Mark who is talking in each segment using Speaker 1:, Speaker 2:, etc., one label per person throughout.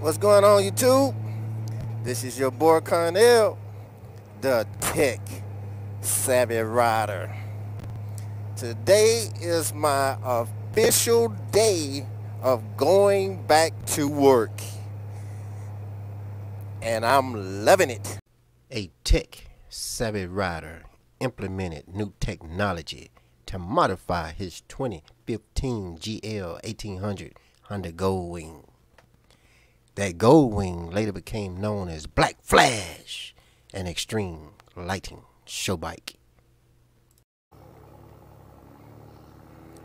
Speaker 1: What's going on, YouTube? This is your boy Cornell, the tech savvy rider. Today is my official day of going back to work, and I'm loving it. A tech savvy rider implemented new technology to modify his 2015 GL 1800 Honda Goldwing. That Goldwing later became known as Black Flash, an extreme lighting show bike.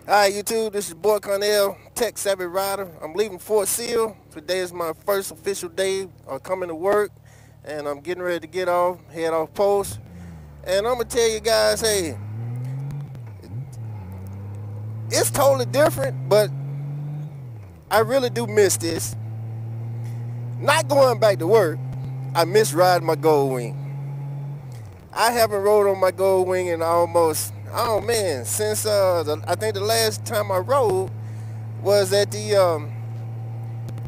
Speaker 1: Hi YouTube, this is boy Cornell, Tech Savvy Rider. I'm leaving Fort Sill. Today is my first official day of coming to work, and I'm getting ready to head off post. And I'm gonna tell you guys, hey, it's totally different, but I really do miss this. Not going back to work, I miss riding my Goldwing. I haven't rode on my Goldwing in almost, since I think the last time I rode was at the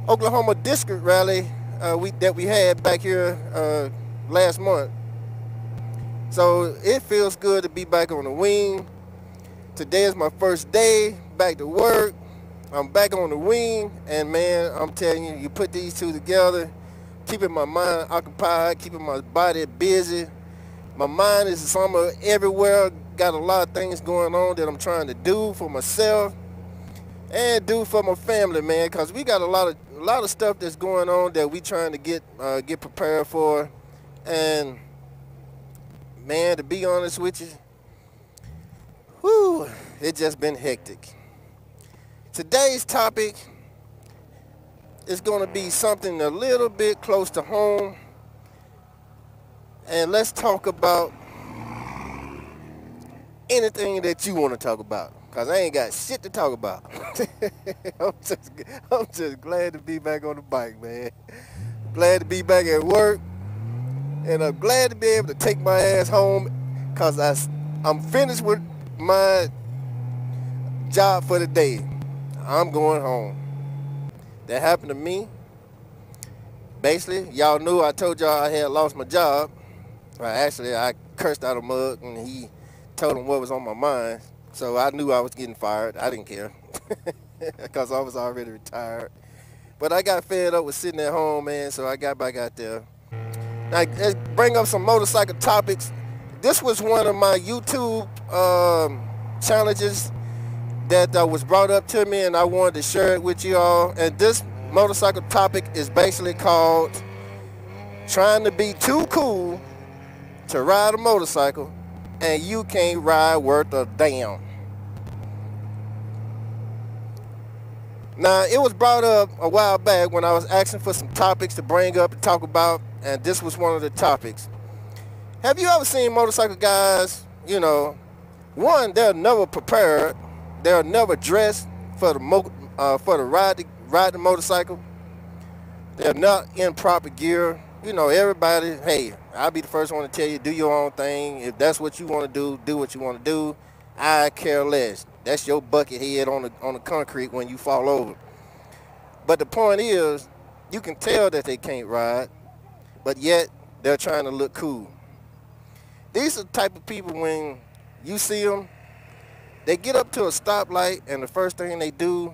Speaker 1: Oklahoma District Rally that we had back here last month. So it feels good to be back on the wing. Today is my first day back to work. I'm back on the wing, and man, I'm telling you, you put these two together, keeping my mind occupied, keeping my body busy. My mind is somewhere everywhere, got a lot of things going on that I'm trying to do for myself and do for my family, man, because we got a lot of stuff that's going on that we trying to get prepared for. And man, to be honest with you, whew, it just been hectic. Today's topic is going to be something a little bit close to home, and let's talk about anything that you want to talk about, because I ain't got shit to talk about. I'm just glad to be back on the bike, man. Glad to be back at work, and I'm glad to be able to take my ass home, because I'm finished with my job for the day. I'm going home. That happened to me. Basically, y'all knew I told y'all I had lost my job. Well, actually, I cursed out a mug, and he told him what was on my mind. So I knew I was getting fired. I didn't care because I was already retired. But I got fed up with sitting at home, man, so I got back out there. Now, let's bring up some motorcycle topics. This was one of my YouTube challenges that was brought up to me, and I wanted to share it with you all. And this motorcycle topic is basically called trying to be too cool to ride a motorcycle and you can't ride worth a damn. Now, it was brought up a while back when I was asking for some topics to bring up and talk about, and this was one of the topics. Have you ever seen motorcycle guys, you know, one, they're never prepared. They're never dressed for the ride the motorcycle. They're not in proper gear. You know, everybody, hey, I'll be the first one to tell you, do your own thing. If that's what you want to do, do what you want to do. I care less. That's your bucket head on the concrete when you fall over. But the point is, you can tell that they can't ride, but yet they're trying to look cool. These are the type of people, when you see them, they get up to a stoplight, and the first thing they do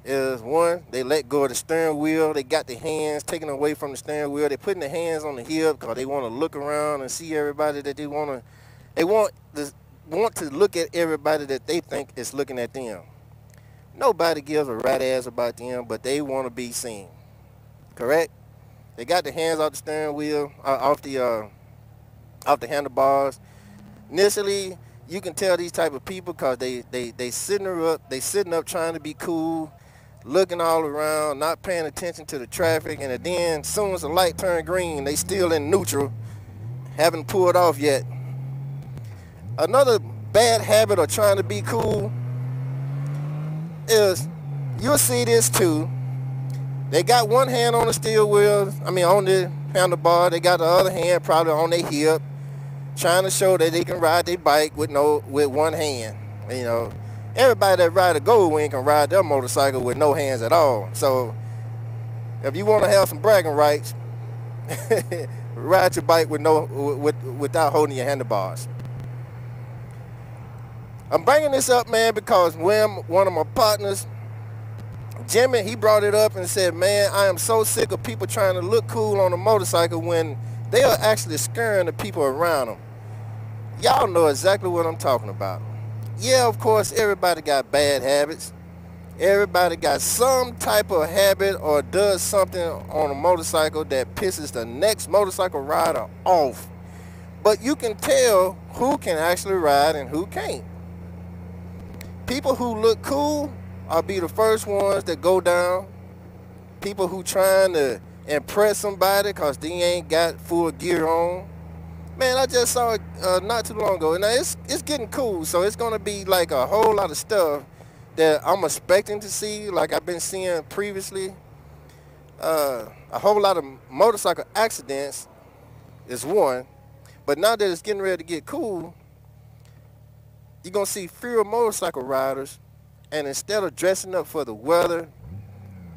Speaker 1: is, one, they let go of the steering wheel. They got their hands taken away from the steering wheel. They're putting their hands on the hip because they want to look around and see everybody that they want to look at everybody that they think is looking at them. Nobody gives a rat ass about them, but they want to be seen. Correct? They got their hands off the steering wheel, off the handlebars. Initially, you can tell these type of people because they sitting up trying to be cool, looking all around, not paying attention to the traffic, and then as soon as the light turn green, they still in neutral, haven't pulled off yet. Another bad habit of trying to be cool is, you'll see this too. They got one hand on the steel wheel, on the handlebar, they got the other hand probably on their hip, trying to show that they can ride their bike with one hand. You know, everybody that ride a Goldwing can ride their motorcycle with no hands at all. So If you want to have some bragging rights, ride your bike without holding your handlebars. I'm bringing this up, man, because when one of my partners, Jimmy, he brought it up and said, man, I am so sick of people trying to look cool on a motorcycle when they are actually scaring the people around them. Y'all know exactly what I'm talking about. Yeah, of course, everybody got bad habits. Everybody got some type of habit or does something on a motorcycle that pisses the next motorcycle rider off. But you can tell who can actually ride and who can't. People who look cool will be the first ones that go down. People who trying to impress somebody because they ain't got full gear on. Man, I just saw it not too long ago. Now it's getting cool, so it's gonna be like a whole lot of stuff that I'm expecting to see, like I've been seeing previously. A whole lot of motorcycle accidents is one, but now that it's getting ready to get cool, you're gonna see fewer motorcycle riders, and instead of dressing up for the weather,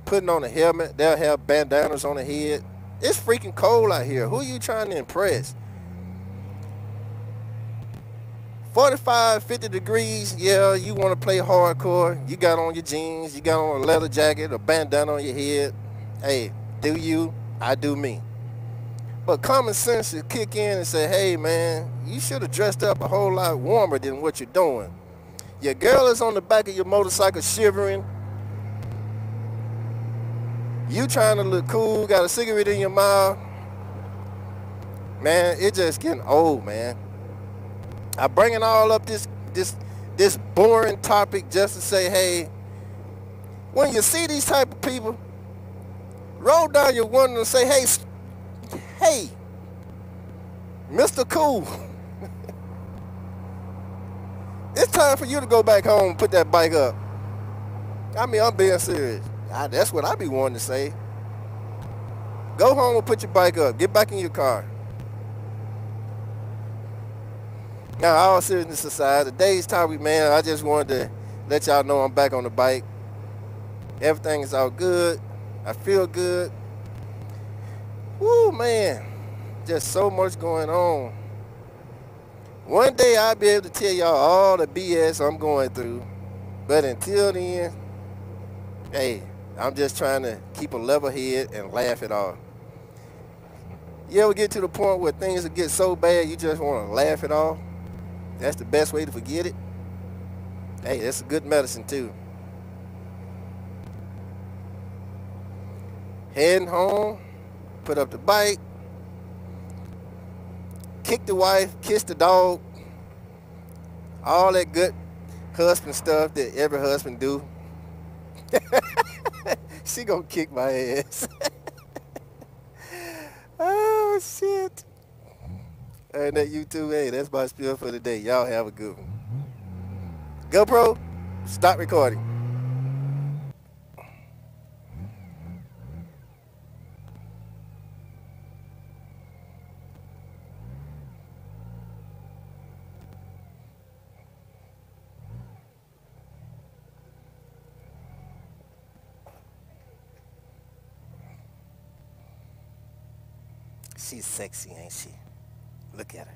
Speaker 1: putting on a helmet, they'll have bandanas on the head. It's freaking cold out here. Who are you trying to impress? 45, 50 degrees, yeah, you want to play hardcore. You got on your jeans, you got on a leather jacket, a bandana on your head. Hey, do you, I do me. But common sense should kick in and say, hey man, you should have dressed up a whole lot warmer than what you're doing. Your girl is on the back of your motorcycle shivering. You trying to look cool, got a cigarette in your mouth. Man, it just getting old, man. I'm bringing all up this boring topic just to say, hey, when you see these type of people, roll down your window and say, hey, Mr. Cool, it's time for you to go back home and put that bike up. I mean, I'm being serious. That's what I be wanting to say. Go home and put your bike up. Get back in your car. Now, all seriousness aside, today's topic, man, I just wanted to let y'all know I'm back on the bike. Everything is all good. I feel good. Woo, man. Just so much going on. One day I'll be able to tell y'all all the BS I'm going through. But until then, hey, I'm just trying to keep a level head and laugh it off. You ever get to the point where things will get so bad you just want to laugh it off? That's the best way to forget it. Hey, that's a good medicine too. Heading home, put up the bike, kick the wife, kiss the dog, all that good husband stuff that every husband do. She gonna kick my ass. Oh shit. And that YouTube, hey, that's my spiel for the day. Y'all have a good one. GoPro, stop recording. She's sexy, ain't she? Look at her.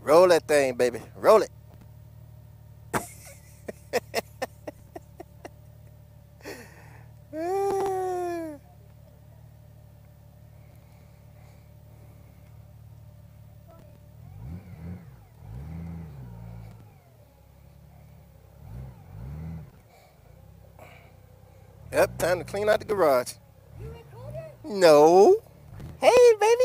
Speaker 1: Roll that thing, baby. Roll it. Yep, time to clean out the garage. No. Hey, baby.